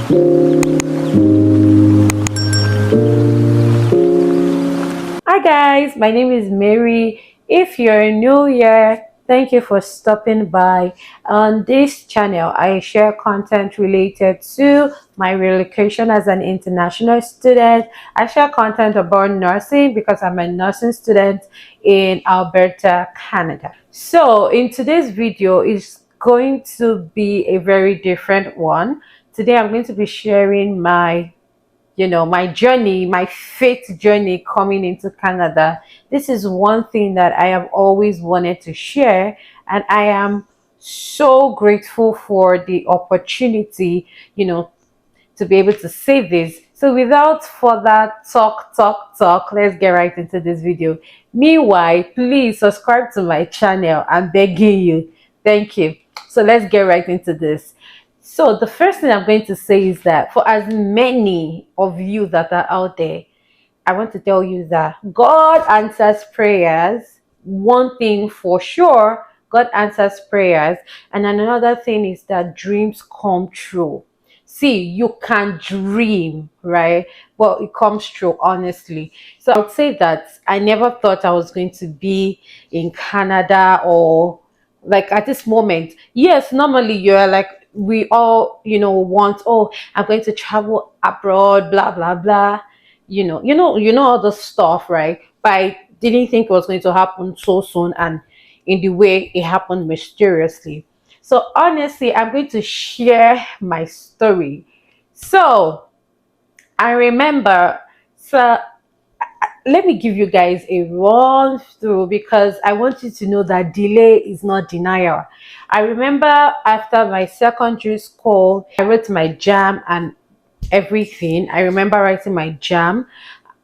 Hi guys, my name is Mary. If you're new here, thank you for stopping by. On this channel, I share content related to my relocation as an international student. I share content about nursing because I'm a nursing student in Alberta, Canada. So in today's video is going to be a very different one. Today I'm going to be sharing my journey, my faith journey coming into Canada. This is one thing that I have always wanted to share, and I am so grateful for the opportunity, to be able to say this. So without further talk, let's get right into this video. Meanwhile, please subscribe to my channel. I'm begging you. Thank you. So let's get right into this. So the first thing I'm going to say is that for as many of you that are out there, I want to tell you that God answers prayers. One thing for sure, God answers prayers. And another thing is that dreams come true. See, you can dream, right? But it comes true, honestly. So I would say that I never thought I was going to be in Canada, or like at this moment. Yes, normally you're like, we all, want, oh, I'm going to travel abroad, blah, blah, blah. You know all the stuff, right? But I didn't think it was going to happen so soon and in the way it happened mysteriously. So honestly, I'm going to share my story. So I remember, so let me give you guys a run through because I want you to know that delay is not denial. I remember after my secondary school, I wrote my jam and everything. I remember writing my jam.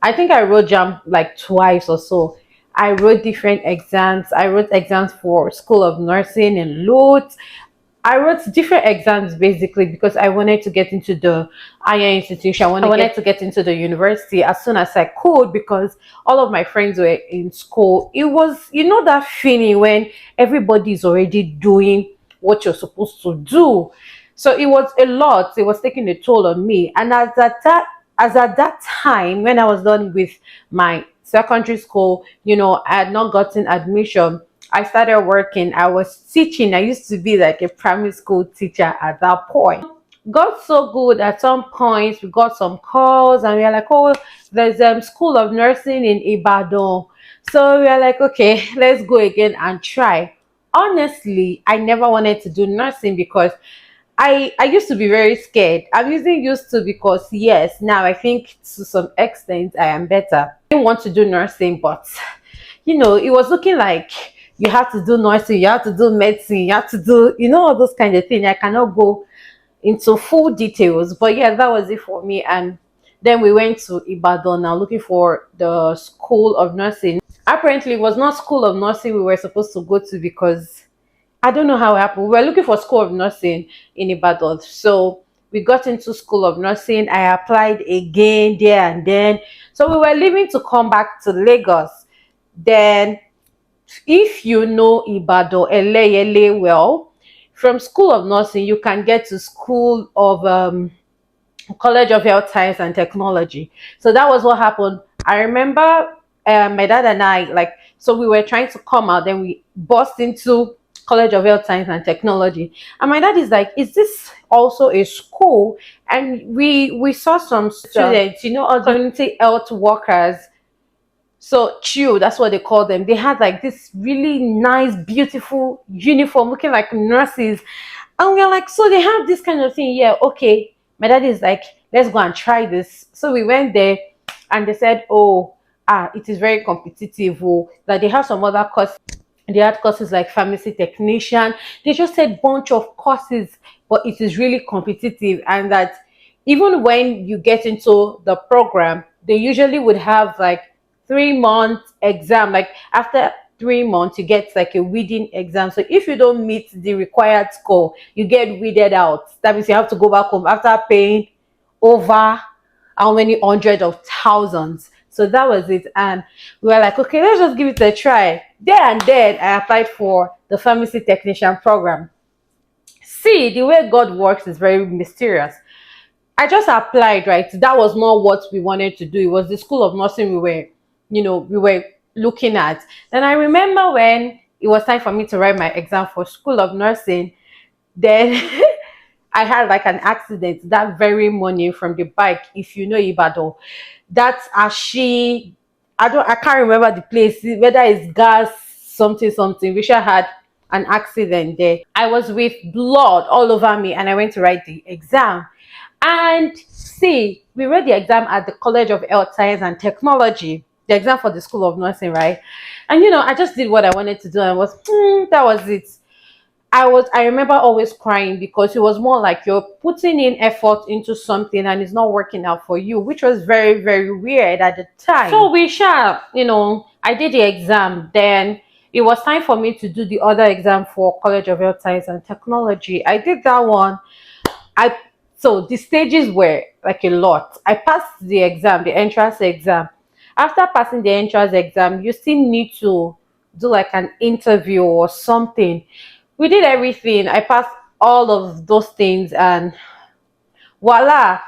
I think I wrote jam like twice or so. I wrote different exams. I wrote exams for School of Nursing in Lutz. I wrote different exams basically because I wanted to get into the higher institution. I wanted to get into the university as soon as I could because all of my friends were in school. It was, that feeling when everybody is already doing what you're supposed to do. So it was a lot. It was taking a toll on me. And as at that time, when I was done with my secondary school, I had not gotten admission. I started working. I was teaching. I used to be like a primary school teacher at that point. Got so good at some points. We got some calls and we are like, oh, there's School of Nursing in Ibadan. So we are like, okay, let's go again and try. Honestly, I never wanted to do nursing because I used to be very scared. I'm using used to because yes, now I think to some extent I am better. I didn't want to do nursing, but it was looking like you have to do nursing, you have to do medicine, you have to do, all those kind of things. I cannot go into full details, but yeah, that was it for me. And then we went to Ibadan now looking for the School of Nursing. Apparently, it was not School of Nursing we were supposed to go to because I don't know how it happened. We were looking for School of Nursing in Ibadan. So we got into School of Nursing. I applied again there and then. So we were leaving to come back to Lagos. Then, if you know Ibadan, Eleyele well, from School of Nursing, you can get to School of College of Health Science and Technology. So that was what happened. I remember my dad and I, like, so we were trying to come out, then we burst into College of Health Science and Technology. And my dad is like, is this also a school? And we saw some students, community health workers. So CHU, that's what they call them. They had like this really nice, beautiful uniform, looking like nurses. And we're like, so they have this kind of thing. Yeah, okay. My dad is like, let's go and try this. So we went there and they said, oh, it is very competitive. Oh, that they have some other courses. They had courses like pharmacy technician. They just said bunch of courses, but it is really competitive. And that even when you get into the program, they usually would have like 3 month exam. Like after 3 months, you get like a weeding exam. So if you don't meet the required score, you get weeded out. That means you have to go back home after paying over how many hundred of thousands. So that was it. And we were like, okay, let's just give it a try. There and then I applied for the pharmacy technician program. See, the way God works is very mysterious. I just applied, right? That was not what we wanted to do. It was the school of nursing we were looking at. Then I remember when it was time for me to write my exam for school of nursing, then I had like an accident that very morning from the bike. If you know Ibadan, that's Ashi. I can't remember the place, whether it's gas, something, something. We should had an accident there. I was with blood all over me and I went to write the exam. And see, we read the exam at the College of Health Science and Technology, the exam for the School of Nursing, right? And I just did what I wanted to do and that was it. I remember always crying because it was more like you're putting in effort into something and it's not working out for you, which was very, very weird at the time. So I did the exam. Then it was time for me to do the other exam for College of Health Science and Technology. I did that one. I So the stages were like a lot. I passed the exam, the entrance exam. After passing the entrance exam, you still need to do like an interview or something. We did everything. I passed all of those things and voila.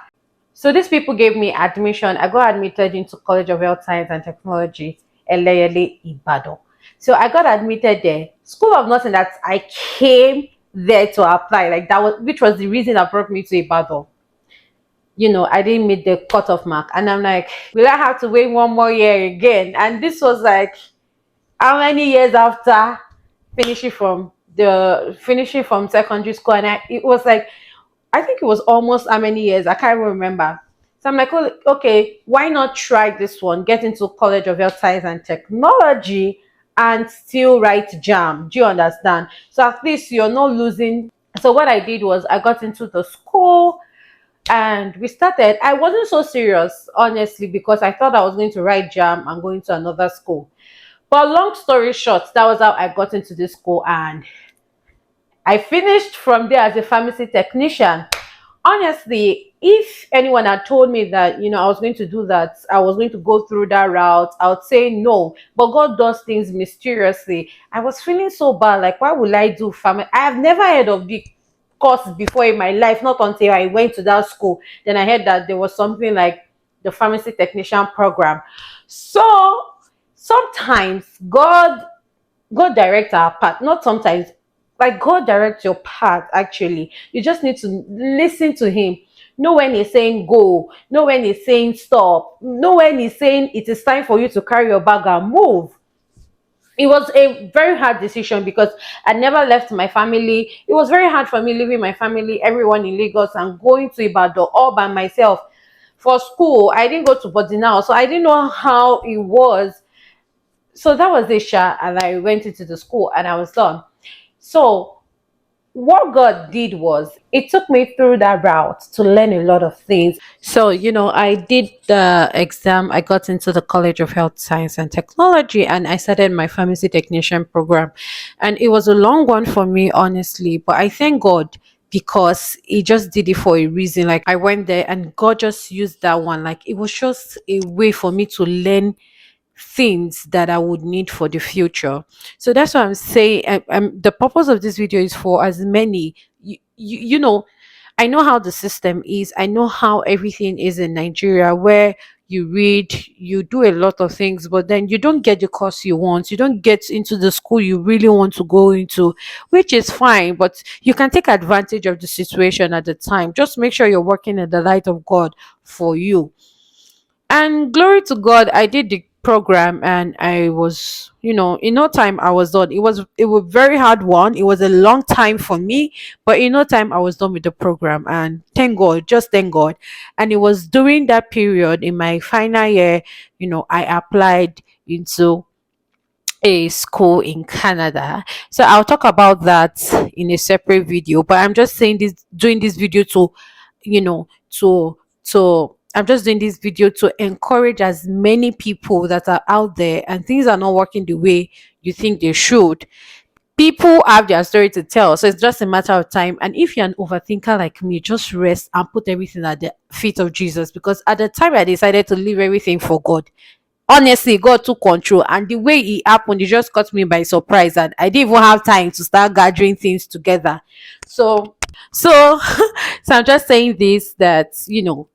So these people gave me admission. I got admitted into College of Health Science and Technology, Eleyele, Ibadan. So I got admitted there. School of Nursing that I came there to apply, like that was which was the reason that brought me to Ibadan. I didn't meet the cutoff mark, and I'm like, will I have to wait one more year again? And this was like how many years after finishing from secondary school, and it was like I think it was almost how many years? I can't even remember. So I'm like, "Oh, okay, why not try this one? Get into College of Health Science and Technology and still write JAM. Do you understand? So at least you're not losing." So what I did was I got into the school and we started. I wasn't so serious, honestly, because I thought I was going to write JAM and going to another school. But long story short, that was how I got into this school and I finished from there as a pharmacy technician. Honestly, if anyone had told me that, I was going to do that, I was going to go through that route, I would say no. But God does things mysteriously. I was feeling so bad, like, why would I do pharmacy? I have never heard of the course before in my life, not until I went to that school. Then I heard that there was something like the pharmacy technician program. So sometimes God directs our path. Not sometimes, like God directs your path. Actually, you just need to listen to Him. Know when He's saying go. Know when He's saying stop. Know when He's saying it is time for you to carry your bag and move. It was a very hard decision because I never left my family. It was very hard for me leaving my family, everyone in Lagos, and going to Ibadan all by myself for school. I didn't go to Bodinau, so I didn't know how it was. So that was the shot, and I went into the school and I was done. So what God did was it took me through that route to learn a lot of things. So, I did the exam, I got into the College of Health Science and Technology, and I started my pharmacy technician program. And it was a long one for me, honestly, but I thank God because He just did it for a reason. Like, I went there and God just used that one. Like, it was just a way for me to learn things that I would need for the future. So that's what I'm saying. The purpose of this video is for as many, I know how the system is. I know how everything is in Nigeria, where you read, you do a lot of things, but then you don't get the course you want. You don't get into the school you really want to go into, which is fine, but you can take advantage of the situation at the time. Just make sure you're working in the light of God for you. And glory to God, I did the program and I was, in no time I was done. It was very hard one. It was a long time for me, but in no time I was done with the program. And thank God, just thank God. And it was during that period in my final year, I applied into a school in Canada. So I'll talk about that in a separate video. But I'm just saying this, doing this video to, you know, to I'm just doing this video to encourage as many people that are out there and things are not working the way you think they should. People have their story to tell, so it's just a matter of time. And if you're an overthinker like me, just rest and put everything at the feet of Jesus. Because at the time I decided to leave everything for God, honestly, God took control, and the way it happened, it just caught me by surprise, and I didn't even have time to start gathering things together. So So, so I'm just saying this, that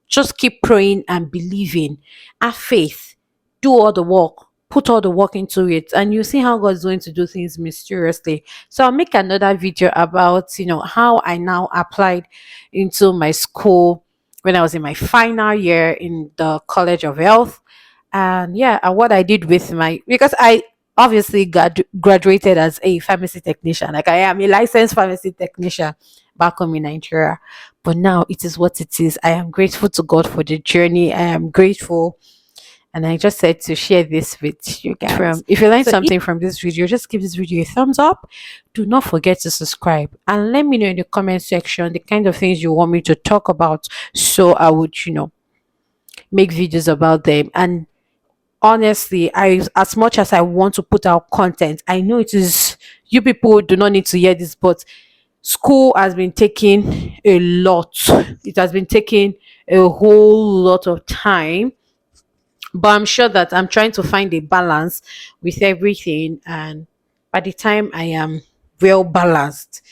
just keep praying and believing, have faith, do all the work, put all the work into it, and you see how God's going to do things mysteriously. So I'll make another video about how I now applied into my school when I was in my final year in the College of Health, and yeah, and what I did with my, because I obviously graduated as a pharmacy technician, like I am a licensed pharmacy technician back home in Nigeria. But now it is what it is. I am grateful to God for the journey. I am grateful. And I just said to share this with you guys. If you learned something from this video, just give this video a thumbs up. Do not forget to subscribe. And let me know in the comment section the kind of things you want me to talk about. So I would, make videos about them. And honestly, I, as much as I want to put out content, I know it is, you people do not need to hear this, but school has been taking a lot. It has been taking a whole lot of time, but I'm sure that I'm trying to find a balance with everything. And by the time I am well balanced,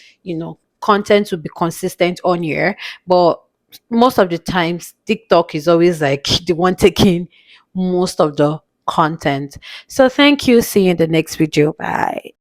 content will be consistent on here. But most of the times, TikTok is always like the one taking most of the content. So thank you. See you in the next video. Bye.